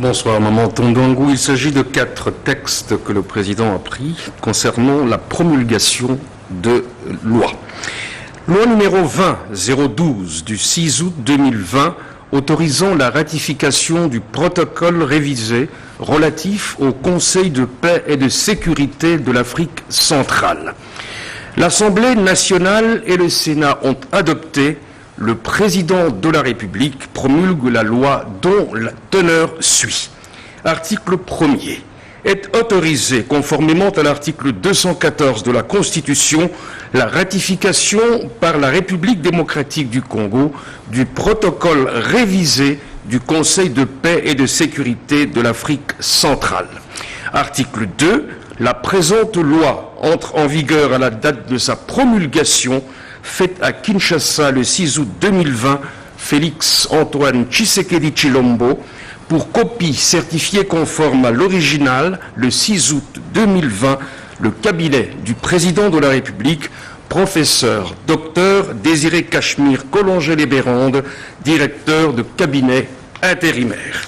Bonsoir, Maman Tondangou. Il s'agit de 4 textes que le président a pris concernant la promulgation de lois. Loi numéro 20-012 du 6 août 2020 autorisant la ratification du protocole révisé relatif au Conseil de paix et de sécurité de l'Afrique centrale. L'Assemblée nationale et le Sénat ont adopté. Le président de la République promulgue la loi dont la teneur suit. Article 1er. Est autorisé, conformément à l'article 214 de la Constitution, la ratification par la République démocratique du Congo du protocole révisé du Conseil de paix et de sécurité de l'Afrique centrale. Article 2. La présente loi entre en vigueur à la date de sa promulgation, faite à Kinshasa le 6 août 2020, Félix Antoine Tshisekedi Tshilombo, pour copie certifiée conforme à l'original, le 6 août 2020, le cabinet du président de la République, professeur Dr Désiré Cachemire Collongé-les-Bérandes, directeur de cabinet intérimaire.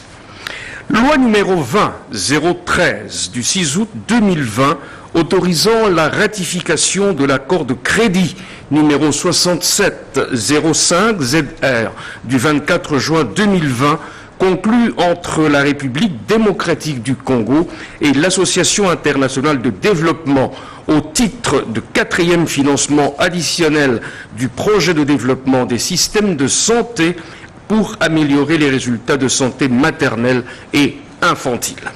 Loi numéro 20-013 du 6 août 2020 autorisant la ratification de l'accord de crédit numéro 6705 ZR du 24 juin 2020 conclu entre la République démocratique du Congo et l'Association internationale de développement au titre de 4e financement additionnel du projet de développement des systèmes de santé pour améliorer les résultats de santé maternelle et infantile.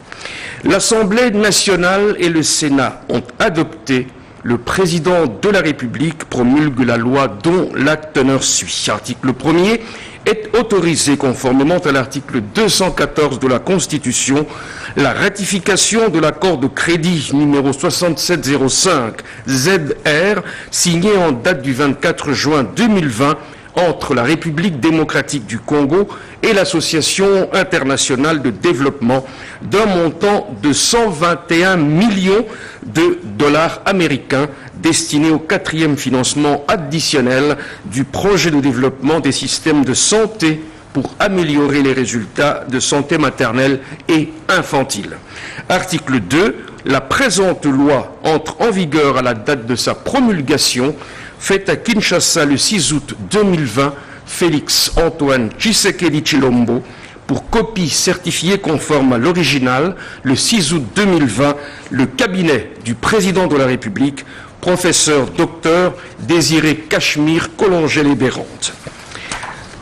L'Assemblée nationale et le Sénat ont adopté. Le président de la République promulgue la loi dont la teneur suit. Article 1er. Est autorisé, conformément à l'article 214 de la Constitution, la ratification de l'accord de crédit numéro 6705 ZR signé en date du 24 juin 2020 entre la République démocratique du Congo et l'Association internationale de développement d'un montant de 121 millions de dollars américains destinés au 4e financement additionnel du projet de développement des systèmes de santé pour améliorer les résultats de santé maternelle et infantile. Article 2. La présente loi entre en vigueur à la date de sa promulgation, faite à Kinshasa le 6 août 2020, Félix Antoine Tshisekedi Tshilombo, pour copie certifiée conforme à l'original, le 6 août 2020, le cabinet du président de la République, professeur Dr Désiré Cachemire Collongé-les-Bérandes.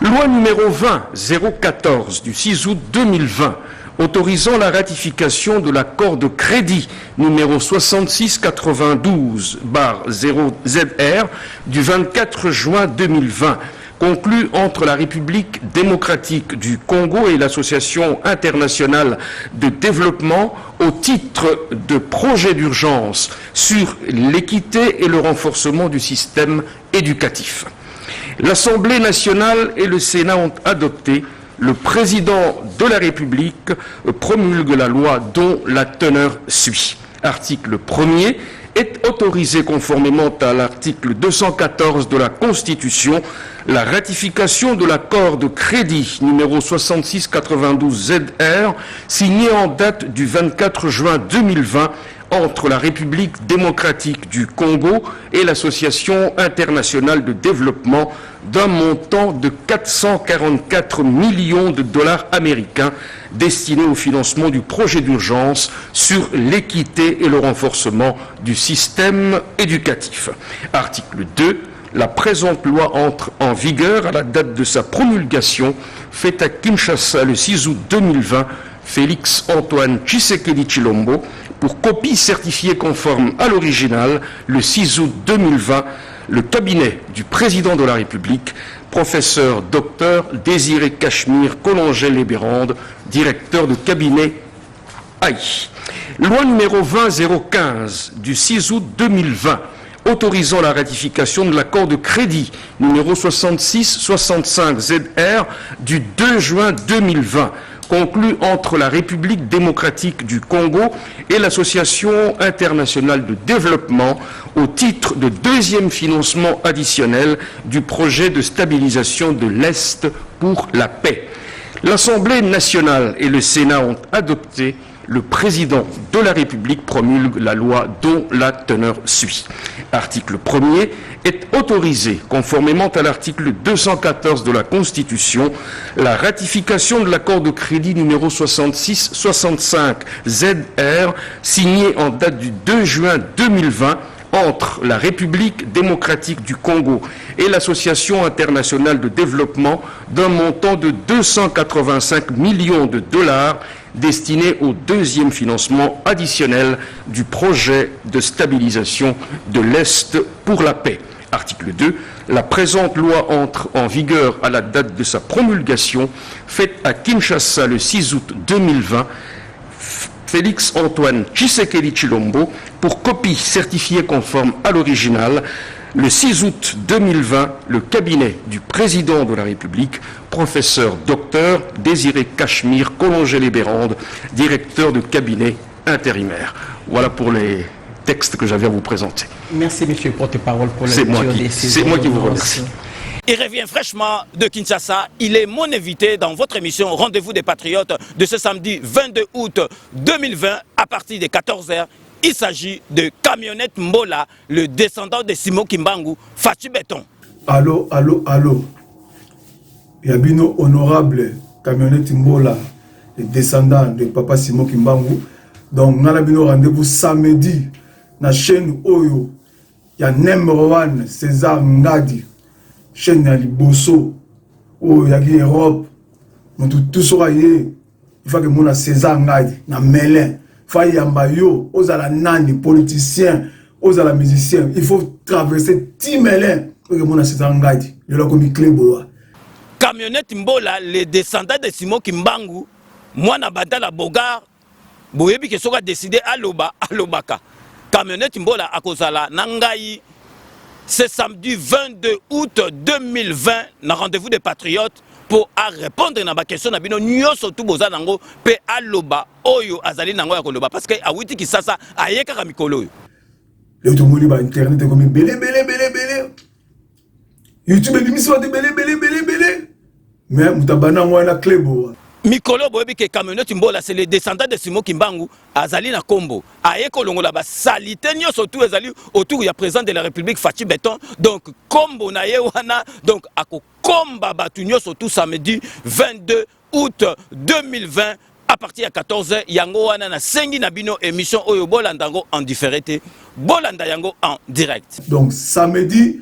Loi numéro 20-014 du 6 août 2020, autorisant la ratification de l'accord de crédit numéro 6692/0ZR du 24 juin 2020, conclu entre la République démocratique du Congo et l'Association internationale de développement au titre de projet d'urgence sur l'équité et le renforcement du système éducatif. L'Assemblée nationale et le Sénat ont adopté. Le président de la République promulgue la loi dont la teneur suit. Article 1er. Est autorisé, conformément à l'article 214 de la Constitution, la ratification de l'accord de crédit numéro 6692 ZR signé en date du 24 juin 2020 entre la République démocratique du Congo et l'Association internationale de développement d'un montant de 444 millions de dollars américains destinés au financement du projet d'urgence sur l'équité et le renforcement du système éducatif. Article 2. La présente loi entre en vigueur à la date de sa promulgation, faite à Kinshasa le 6 août 2020, Félix Antoine Tshisekedi Tshilombo, pour copie certifiée conforme à l'original, le 6 août 2020, le cabinet du président de la République, professeur Dr Désiré Cachemire Collongé-les-Bérandes, directeur de cabinet AI. Loi numéro 20-015 du 6 août 2020, autorisant la ratification de l'accord de crédit numéro 6665 ZR du 2 juin 2020, conclu entre la République démocratique du Congo et l'Association internationale de développement au titre de 2e financement additionnel du projet de stabilisation de l'Est pour la paix. L'Assemblée nationale et le Sénat ont adopté. Le président de la République promulgue la loi dont la teneur suit. Article 1er est autorisé, conformément à l'article 214 de la Constitution, la ratification de l'accord de crédit numéro 6665 ZR, signé en date du 2 juin 2020 entre la République démocratique du Congo et l'Association internationale de développement d'un montant de 285 millions de dollars destiné au deuxième financement additionnel du projet de stabilisation de l'Est pour la paix. Article 2. La présente loi entre en vigueur à la date de sa promulgation, faite à Kinshasa le 6 août 2020. Félix-Antoine Tshisekedi Tshilombo, pour copie certifiée conforme à l'original. Le 6 août 2020, le cabinet du président de la République, professeur docteur Désiré Cachemire Collongé-les-Bérandes, directeur de cabinet intérimaire. Voilà pour les textes que j'avais à vous présenter. Merci, monsieur le porte-parole, pour la lecture C'est moi qui vous remercie. Il revient fraîchement de Kinshasa. Il est mon invité dans votre émission Rendez-vous des Patriotes de ce samedi 22 août 2020 à partir de 14h. Il s'agit de Camionnette Mbola, le descendant de Simon Kimbangu, Fachi Béton. Allô, allô, allô. Yabino honorable Camionnette Mbola, le descendant de Papa Simon Kimbangu. Donc, nous avons rendez-vous samedi dans la chaîne Oyo. Il y a numéro 1, César Ngadi, chaîne à Liboso, il y a Europe. Tout sera il faut que nous César Ngadi, na Melin. Il faut aux ala nani politiciens, aux ala musiciens. Il faut traverser Timelin pour que mon César Ngadi. Je l'ai commis clé boa. Camionnette Mbola, les descendants de Simon Kimbangu, moi na Badala Bogar, boyebi ke soka décidé à Lobaka. Camionnette Mbola à Kozala, Nangaï, c'est samedi 22 août 2020, na rendez-vous des Patriotes. Pour répondre à ma question, nous avons surtout besoin de aloba oyo azali nango ya koloba parce que awiti ki sasa ayeka ka mikolo yo. Le tout monde ba internet comme belé. YouTube l'émission de belé. Mais mutabana wana clebo. Mikolo boyebi ke Camionnette Mbola c'est le descendant de Simon Kimbangu azali na Kombo. Ayeka longola ba salité nyo surtout azali autour ya président de la République Fachi Béton. Donc Kombo na ye wana donc ako Komba Batunyo surtout samedi 22 août 2020 à partir de 14h yango wana na sengi na bino émission oyo bolandango en différé bolanda yango en direct. Donc samedi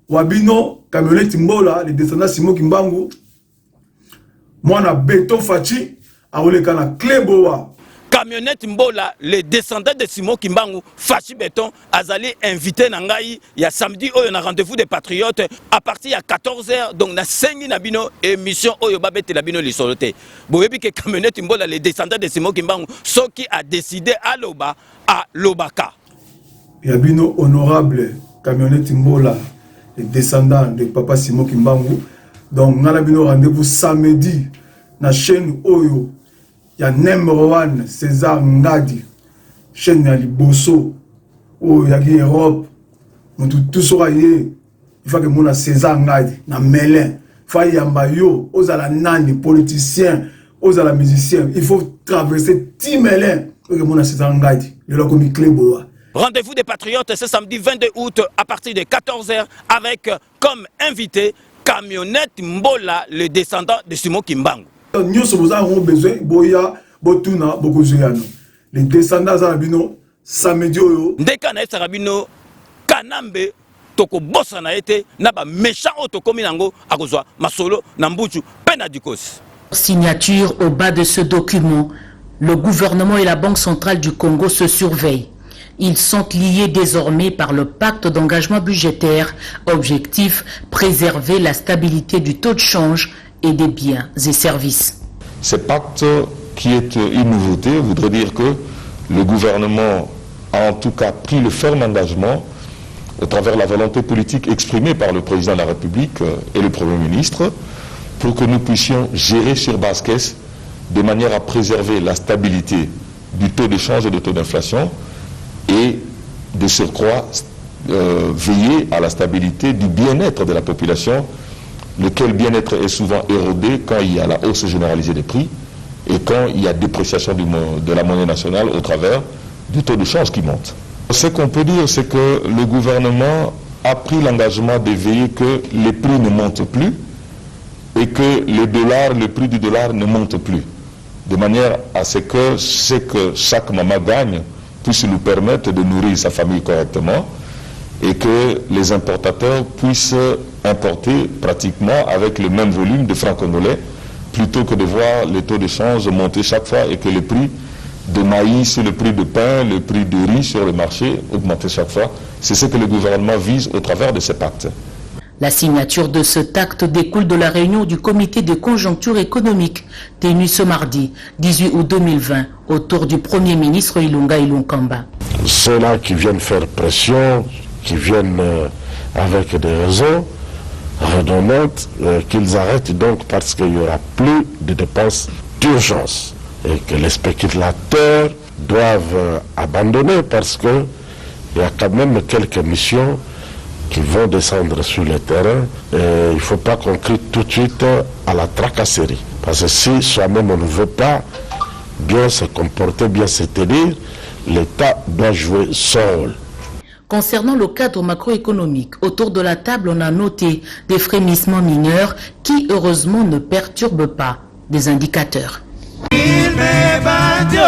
wabino Camionnette Mbola le descendant Simon Kimbangu moi na Béton Fachi a oleka na Kleboa. Camionnette Mbola, le descendant de Simon Kimbangu, Fachi Béton, azali invité Nangaï, il y a samedi, on a rendez-vous des Patriotes à partir de 14h, donc na sengi nabino émission oyo babete labino li soloté. Boyebi que Camionnette Mbola, le descendant de Simon Kimbangu, ce qui a décidé à Lobaka. Yabino honorable Camionnette Mbola, le descendant de Papa Simon Kimbangu. Donc nous avons rendez-vous samedi na chaîne Oyo. Il y a numéro 1 César Ngadi, chaîne à Liboso, il y a Europe. Tout sera il faut que mon César Ngadi na Melin. Il y aux ala nani politiciens, aux ala musiciens. Il faut traverser Timelin pour que mon César Ngadi. Je l'ai commis clé boa. Rendez-vous des Patriotes ce samedi 22 août à partir de 14h avec comme invité Camionnette Mbola, le descendant de Simon Kimbangu. Nous avons besoin boya botuna bokozuyano. Les descendants arabino samedi oyo. Ndeka na sarabino kanambe toko bossa na été na ba méchant otokomi nango akozwa masolo na mbuchu pena dikos. Signature au bas de ce document. Le gouvernement et la Banque centrale du Congo se surveillent. Ils sont liés désormais par le pacte d'engagement budgétaire. Objectif, préserver la stabilité du taux de change et des biens et services. Ce pacte, qui est une nouveauté, voudrait dire que le gouvernement a en tout cas pris le ferme engagement, à travers la volonté politique exprimée par le président de la République et le Premier ministre, pour que nous puissions gérer sur base caisse de manière à préserver la stabilité du taux de change et du taux d'inflation et de surcroît veiller à la stabilité du bien-être de la population lequel bien-être est souvent érodé quand il y a la hausse généralisée des prix et quand il y a dépréciation de la monnaie nationale au travers du taux de change qui monte. Ce qu'on peut dire, c'est que le gouvernement a pris l'engagement de veiller que les prix ne montent plus et que le prix du dollar ne monte plus, de manière à ce que chaque maman gagne puisse lui permettre de nourrir sa famille correctement et que les importateurs puissent importer pratiquement avec le même volume de francs congolais plutôt que de voir les taux de change monter chaque fois et que le prix de maïs, le prix de pain, le prix de riz sur le marché augmenter chaque fois. C'est ce que le gouvernement vise au travers de ces pactes. La signature de cet acte découle de la réunion du comité de conjoncture économique tenue ce mardi 18 août 2020 autour du Premier ministre Ilunga Ilunkamba. Ceux-là qui viennent faire pression, qui viennent avec des raisons redondantes, qu'ils arrêtent donc parce qu'il n'y aura plus de dépenses d'urgence et que les spéculateurs doivent abandonner parce qu'il y a quand même quelques missions qui vont descendre sur le terrain. Et il ne faut pas qu'on crie tout de suite à la tracasserie. Parce que si soi-même on ne veut pas bien se comporter, bien se tenir, l'État doit jouer son rôle. Concernant le cadre macroéconomique, autour de la table, on a noté des frémissements mineurs qui, heureusement, ne perturbent pas des indicateurs. Filme bandio,